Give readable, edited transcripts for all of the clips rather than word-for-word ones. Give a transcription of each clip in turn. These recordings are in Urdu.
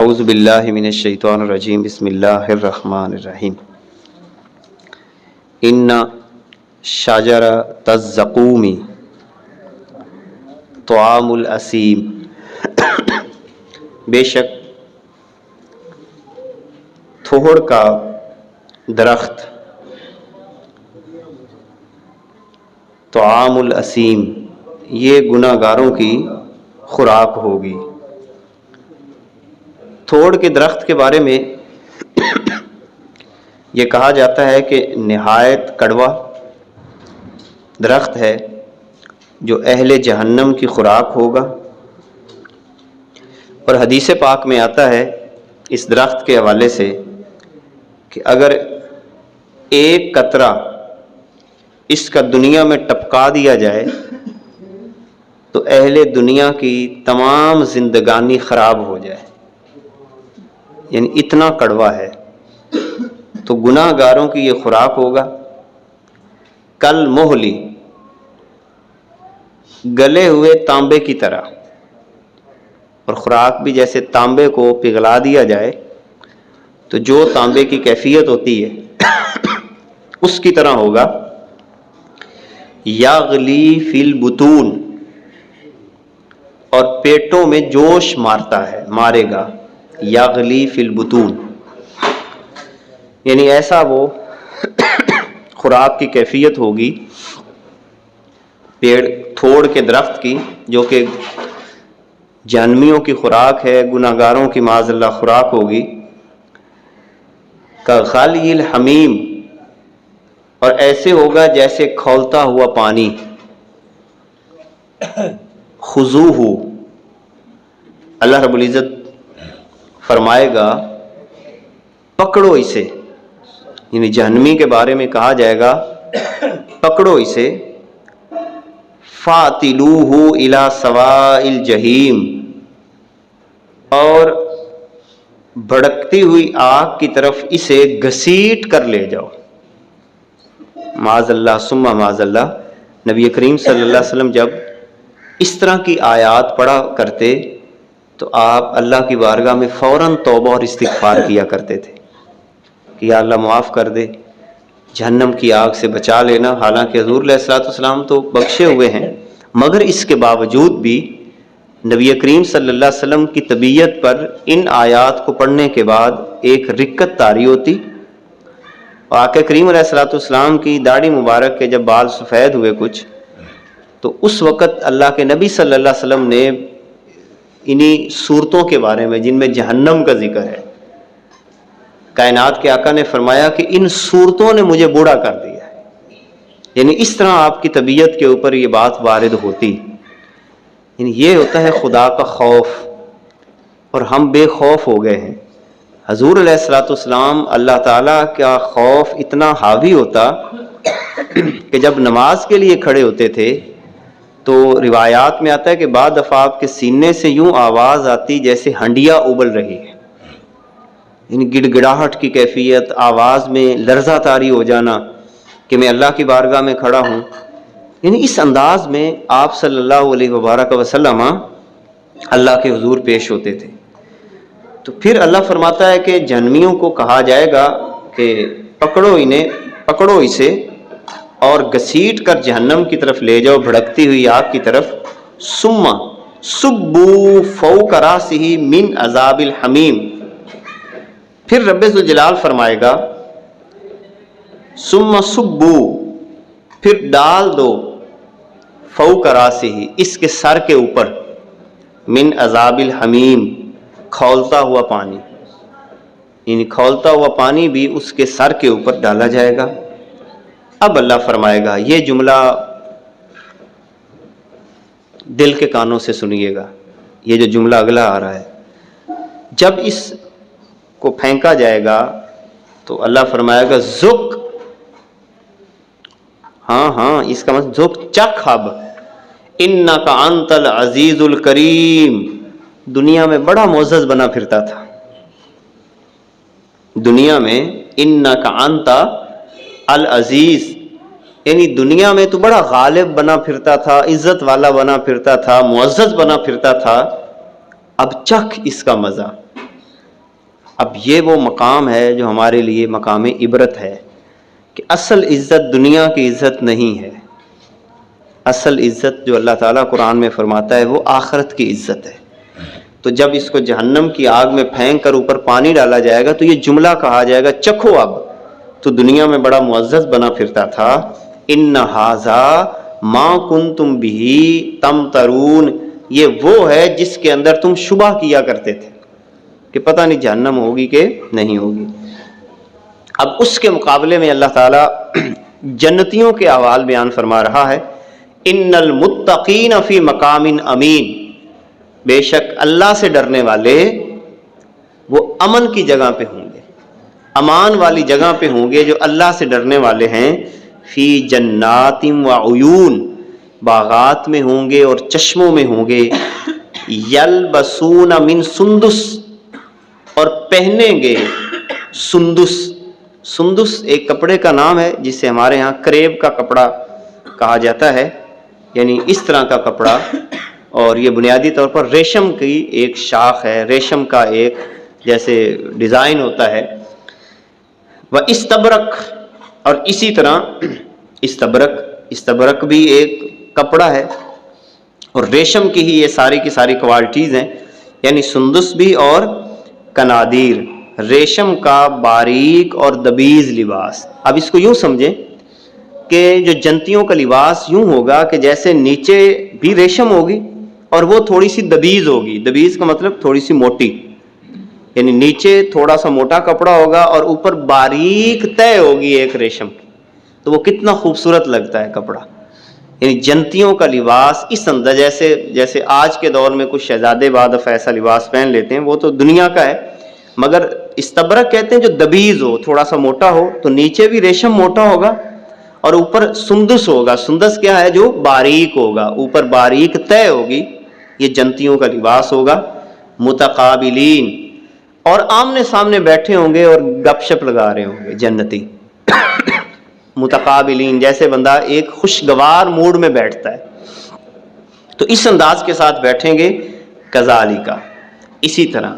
اعوذ باللہ من الشیطان الرجیم بسم اللہ الرحمن الرحیم ان شجرۃ الزقوم طعام الاسیم، بے شک تھوڑ کا درخت طعام الاسیم یہ گناہ گاروں کی خوراک ہوگی۔ تھوڑ کے درخت کے بارے میں یہ کہا جاتا ہے کہ نہایت کڑوا درخت ہے جو اہل جہنم کی خوراک ہوگا، اور حدیث پاک میں آتا ہے اس درخت کے حوالے سے کہ اگر ایک قطرہ اس کا دنیا میں ٹپکا دیا جائے تو اہل دنیا کی تمام زندگانی خراب ہو جائے، یعنی اتنا کڑوا ہے۔ تو گناہ گاروں کی یہ خوراک ہوگا۔ کل مہلی، گلے ہوئے تانبے کی طرح، اور خوراک بھی جیسے تانبے کو پگھلا دیا جائے تو جو تانبے کی کیفیت ہوتی ہے اس کی طرح ہوگا۔ یغلی فی البطون، اور پیٹوں میں جوش مارتا ہے، مارے گا۔ یغلی فی البطون یعنی ایسا وہ خوراک کی کیفیت ہوگی پیڑ تھوڑ کے درخت کی، جو کہ جہنمیوں کی خوراک ہے، گناہ گاروں کی معاذ اللہ خوراک ہوگی۔ کغلی الحمیم، اور ایسے ہوگا جیسے کھولتا ہوا پانی۔ خذوہ، اللہ رب العزت فرمائے گا پکڑو اسے، یعنی جہنمی کے بارے میں کہا جائے گا پکڑو اسے۔ فاتلوہ الی سواء الجحیم، اور بھڑکتی ہوئی آگ کی طرف اسے گھسیٹ کر لے جاؤ۔ معاذ اللہ ثم معاذ اللہ، نبی کریم صلی اللہ علیہ وسلم جب اس طرح کی آیات پڑھا کرتے تو آپ اللہ کی بارگاہ میں فوراً توبہ اور استغفار کیا کرتے تھے کہ یا اللہ معاف کر دے، جہنم کی آگ سے بچا لینا۔ حالانکہ حضور علیہ الصلوۃ والسلام تو بخشے ہوئے ہیں، مگر اس کے باوجود بھی نبی کریم صلی اللہ علیہ وسلم کی طبیعت پر ان آیات کو پڑھنے کے بعد ایک رکت طاری ہوتی، اور آقا کریم علیہ الصلوۃ والسلام کی داڑھی مبارک کے جب بال سفید ہوئے کچھ، تو اس وقت اللہ کے نبی صلی اللہ علیہ وسلم نے انہی صورتوں کے بارے میں جن میں جہنم کا ذکر ہے، کائنات کے آقا نے فرمایا کہ ان صورتوں نے مجھے بوڑھا کر دیا ہے، یعنی اس طرح آپ کی طبیعت کے اوپر یہ بات وارد ہوتی۔ یعنی یہ ہوتا ہے خدا کا خوف، اور ہم بے خوف ہو گئے ہیں۔ حضور علیہ الصلوۃ والسلام اللہ تعالیٰ کا خوف اتنا حاوی ہوتا کہ جب نماز کے لیے کھڑے ہوتے تھے تو روایات میں آتا ہے کہ بعض دفعہ آپ کے سینے سے یوں آواز آتی جیسے ہنڈیا ابل رہی ہے، یعنی گڑ گڑاہٹ کی کیفیت، آواز میں لرزہ طاری ہو جانا کہ میں اللہ کی بارگاہ میں کھڑا ہوں۔ یعنی اس انداز میں آپ صلی اللہ علیہ وبارک وسلم اللہ کے حضور پیش ہوتے تھے۔ تو پھر اللہ فرماتا ہے کہ جہنمیوں کو کہا جائے گا کہ پکڑو انہیں، پکڑو اسے اور گھسیٹ کر جہنم کی طرف لے جاؤ، بھڑکتی ہوئی آگ کی طرف۔ ثم صبوا فوق راسہ من عذاب الحمیم، پھر رب ذوالجلال فرمائے گا ثم صبوا، پھر ڈال دو فوق راسہ، اس کے سر کے اوپر، من عذاب الحمیم، کھولتا ہوا پانی، یعنی کھولتا ہوا پانی بھی اس کے سر کے اوپر ڈالا جائے گا۔ اب اللہ فرمائے گا، یہ جملہ دل کے کانوں سے سنیے گا، یہ جو جملہ اگلا آ رہا ہے، جب اس کو پھینکا جائے گا تو اللہ فرمائے گا ذق، ہاں اس کا مطلب ذق، چکھ اب، انک انت العزیز الکریم۔ دنیا میں بڑا معزز بنا پھرتا تھا، دنیا میں انک انت العزیز، یعنی دنیا میں تو بڑا غالب بنا پھرتا تھا، عزت والا بنا پھرتا تھا، معزز بنا پھرتا تھا، اب چکھ اس کا مزہ۔ اب یہ وہ مقام ہے جو ہمارے لیے مقام عبرت ہے کہ اصل عزت دنیا کی عزت نہیں ہے، اصل عزت جو اللہ تعالیٰ قرآن میں فرماتا ہے وہ آخرت کی عزت ہے۔ تو جب اس کو جہنم کی آگ میں پھینک کر اوپر پانی ڈالا جائے گا تو یہ جملہ کہا جائے گا چکھو اب، تو دنیا میں بڑا معزز بنا پھرتا تھا، ان ھذا ما کنتم بہ تمترون، یہ وہ ہے جس کے اندر تم شبہ کیا کرتے تھے کہ پتہ نہیں جہنم ہوگی کہ نہیں ہوگی۔ اب اس کے مقابلے میں اللہ تعالیٰ جنتیوں کے احوال بیان فرما رہا ہے، ان المتقین فی مقام امین، بے شک اللہ سے ڈرنے والے وہ امن کی جگہ پہ ہوں گے، امان والی جگہ پہ ہوں گے جو اللہ سے ڈرنے والے ہیں، فی جنات و عیون، باغات میں ہوں گے اور چشموں میں ہوں گے، یلبسون من سندس، اور پہنیں گے سندس۔ سندس ایک کپڑے کا نام ہے جسے ہمارے ہاں کریب کا کپڑا کہا جاتا ہے، یعنی اس طرح کا کپڑا، اور یہ بنیادی طور پر ریشم کی ایک شاخ ہے، ریشم کا ایک جیسے ڈیزائن ہوتا ہے۔ وہ استبرق، اور اسی طرح استبرق بھی ایک کپڑا ہے اور ریشم کی ہی یہ ساری کی ساری کوالٹیز ہیں، یعنی سندس بھی اور کنادیر، ریشم کا باریک اور دبیز لباس۔ اب اس کو یوں سمجھیں کہ جو جنتیوں کا لباس یوں ہوگا کہ جیسے نیچے بھی ریشم ہوگی اور وہ تھوڑی سی دبیز ہوگی، دبیز کا مطلب تھوڑی سی موٹی، یعنی نیچے تھوڑا سا موٹا کپڑا ہوگا اور اوپر باریک طے ہوگی ایک ریشم کی، تو وہ کتنا خوبصورت لگتا ہے کپڑا۔ یعنی جنتیوں کا لباس اس اندر، جیسے آج کے دور میں کچھ شہزادے بعد ایسا لباس پہن لیتے ہیں، وہ تو دنیا کا ہے، مگر استبرق کہتے ہیں جو دبیز ہو، تھوڑا سا موٹا ہو، تو نیچے بھی ریشم موٹا ہوگا اور اوپر سندس ہوگا۔ سندس کیا ہے؟ جو باریک ہوگا، اوپر باریک طے ہوگی، یہ جنتیوں کا لباس ہوگا۔ متقابلین، اور آمنے سامنے بیٹھے ہوں گے اور گپ شپ لگا رہے ہوں گے جنتی۔ متقابلین، جیسے بندہ ایک خوشگوار موڈ میں بیٹھتا ہے تو اس انداز کے ساتھ بیٹھیں گے۔ کذالک، اسی طرح،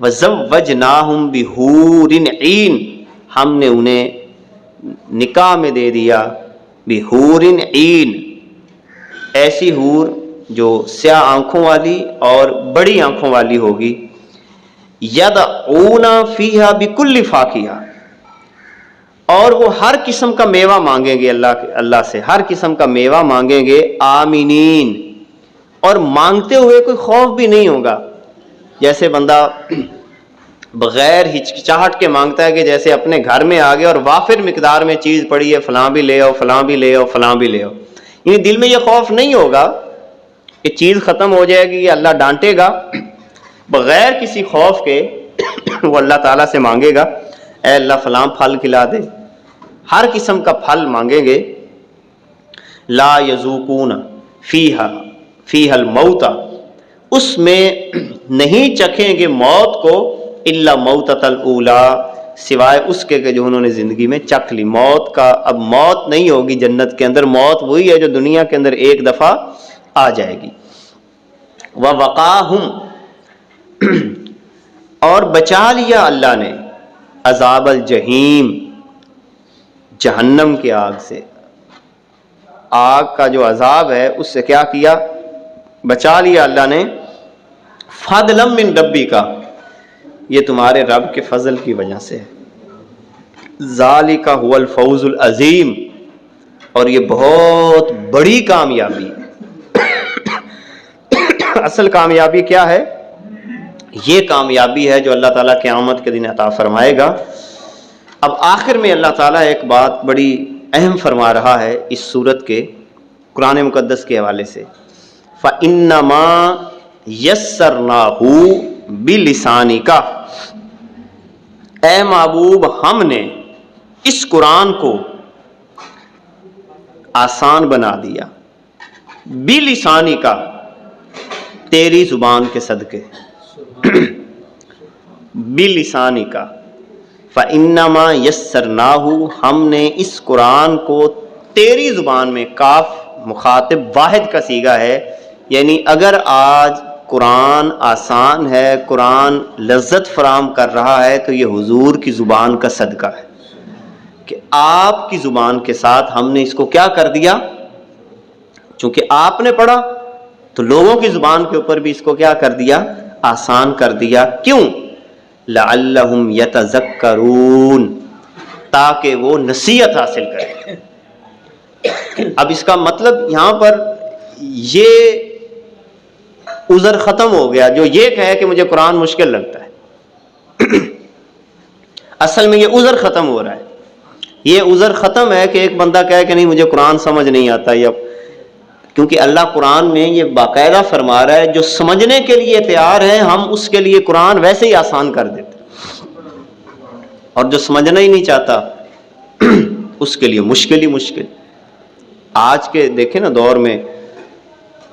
وزوجناہم بحور عین، ہم نے انہیں نکاح میں دے دیا بحور عین، ایسی حور جو سیاہ آنکھوں والی اور بڑی آنکھوں والی ہوگی، یدعون فیہا بکل فاکہہ، اور وہ ہر قسم کا میوہ مانگیں گے اللہ سے، ہر قسم کا میوہ مانگیں گے، آمینین، اور مانگتے ہوئے کوئی خوف بھی نہیں ہوگا۔ جیسے بندہ بغیر ہچکچاہٹ کے مانگتا ہے کہ جیسے اپنے گھر میں آ گیا اور وافر مقدار میں چیز پڑی ہے، فلاں بھی لے آؤ، فلاں بھی لے آؤ، فلاں بھی لے آؤ، یعنی دل میں یہ خوف نہیں ہوگا کہ چیز ختم ہو جائے گی یا اللہ ڈانٹے گا۔ بغیر کسی خوف کے وہ اللہ تعالیٰ سے مانگے گا، اے اللہ فلاں پھل کھلا دے، ہر قسم کا پھل مانگیں گے۔ لا یذوقون فیہا الموت، اس میں نہیں چکھیں گے موت کو، الا موتۃ الاولی، سوائے اس کے کہ جو انہوں نے زندگی میں چکھ لی۔ موت کا اب موت نہیں ہوگی جنت کے اندر، موت وہی ہے جو دنیا کے اندر ایک دفعہ آ جائے گی۔ ووقاہم، اور بچا لیا اللہ نے عذاب الجحیم، جہنم کی آگ سے، آگ کا جو عذاب ہے اس سے کیا کیا؟ بچا لیا اللہ نے۔ فضلا من ربک، یہ تمہارے رب کے فضل کی وجہ سے ہے۔ ذالک هو الفوز العظیم، اور یہ بہت بڑی کامیابی ہے۔ اصل کامیابی کیا ہے؟ یہ کامیابی ہے جو اللہ تعالیٰ قیامت کے دن عطا فرمائے گا۔ اب آخر میں اللہ تعالیٰ ایک بات بڑی اہم فرما رہا ہے اس سورت کے قرآن مقدس کے حوالے سے، فَإِنَّمَا يَسَّرْنَاهُ بِلِسَانِكَ، اے محبوب ہم نے اس قرآن کو آسان بنا دیا، بِلِسَانِكَ، تیری زبان کے صدقے، بِلِسَانِكَ، فَإِنَّمَا يَسَّرْنَاهُ، ہم نے اس قرآن کو تیری زبان میں، کاف مخاطب واحد کا صیغہ ہے، یعنی اگر آج قرآن آسان ہے، قرآن لذت فراہم کر رہا ہے، تو یہ حضور کی زبان کا صدقہ ہے کہ آپ کی زبان کے ساتھ ہم نے اس کو کیا کر دیا، چونکہ آپ نے پڑھا تو لوگوں کی زبان کے اوپر بھی اس کو کیا کر دیا، آسان کر دیا۔ کیوں؟ لعلہم یتذکرون، تاکہ وہ نصیحت حاصل کریں۔ اب اس کا مطلب یہاں پر یہ عذر ختم ہو گیا جو یہ کہے کہ مجھے قرآن مشکل لگتا ہے۔ اصل میں یہ عذر ختم ہو رہا ہے، یہ عذر ختم ہے کہ ایک بندہ کہے کہ نہیں مجھے قرآن سمجھ نہیں آتا، یا کیونکہ اللہ قرآن میں یہ باقاعدہ فرما رہا ہے جو سمجھنے کے لیے تیار ہیں ہم اس کے لیے قرآن ویسے ہی آسان کر دیتے، اور جو سمجھنا ہی نہیں چاہتا اس کے لیے مشکل ہی مشکل۔ آج کے دیکھیں نا دور میں،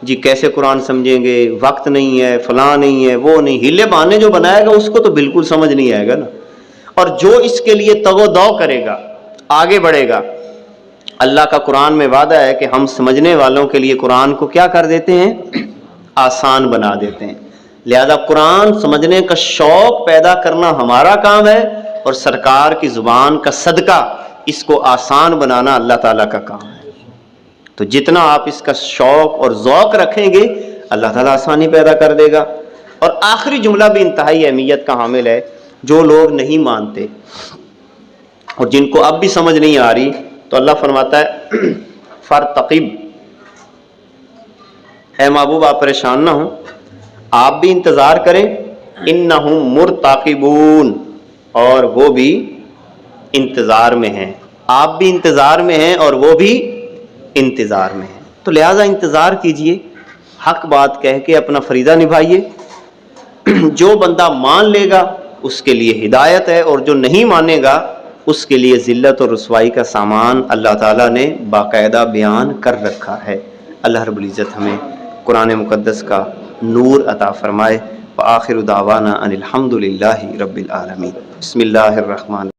جی کیسے قرآن سمجھیں گے، وقت نہیں ہے، فلاں نہیں ہے، وہ نہیں، ہیلے بہانے جو بنائے گا اس کو تو بالکل سمجھ نہیں آئے گا نا۔ اور جو اس کے لیے تگ و دو کرے گا، آگے بڑھے گا، اللہ کا قرآن میں وعدہ ہے کہ ہم سمجھنے والوں کے لیے قرآن کو کیا کر دیتے ہیں، آسان بنا دیتے ہیں۔ لہذا قرآن سمجھنے کا شوق پیدا کرنا ہمارا کام ہے، اور سرکار کی زبان کا صدقہ اس کو آسان بنانا اللہ تعالیٰ کا کام ہے۔ تو جتنا آپ اس کا شوق اور ذوق رکھیں گے اللہ تعالیٰ آسانی پیدا کر دے گا۔ اور آخری جملہ بھی انتہائی اہمیت کا حامل ہے، جو لوگ نہیں مانتے اور جن کو اب بھی سمجھ نہیں آ رہی، تو اللہ فرماتا ہے فارتقب، اے محبوب آپ پریشان نہ ہوں، آپ بھی انتظار کریں، انہم مرتقبون، اور وہ بھی انتظار میں ہیں، آپ بھی انتظار میں ہیں اور وہ بھی انتظار میں ہیں۔ تو لہٰذا انتظار کیجئے، حق بات کہہ کے اپنا فریضہ نبھائیے۔ جو بندہ مان لے گا اس کے لیے ہدایت ہے، اور جو نہیں مانے گا اس کے لیے ذلت اور رسوائی کا سامان اللہ تعالیٰ نے باقاعدہ بیان کر رکھا ہے۔ اللہ رب العزت ہمیں قرآن مقدس کا نور عطا فرمائے۔ وآخر دعوانا ان الحمد للہ رب العالمین۔ بسم اللہ الرحمن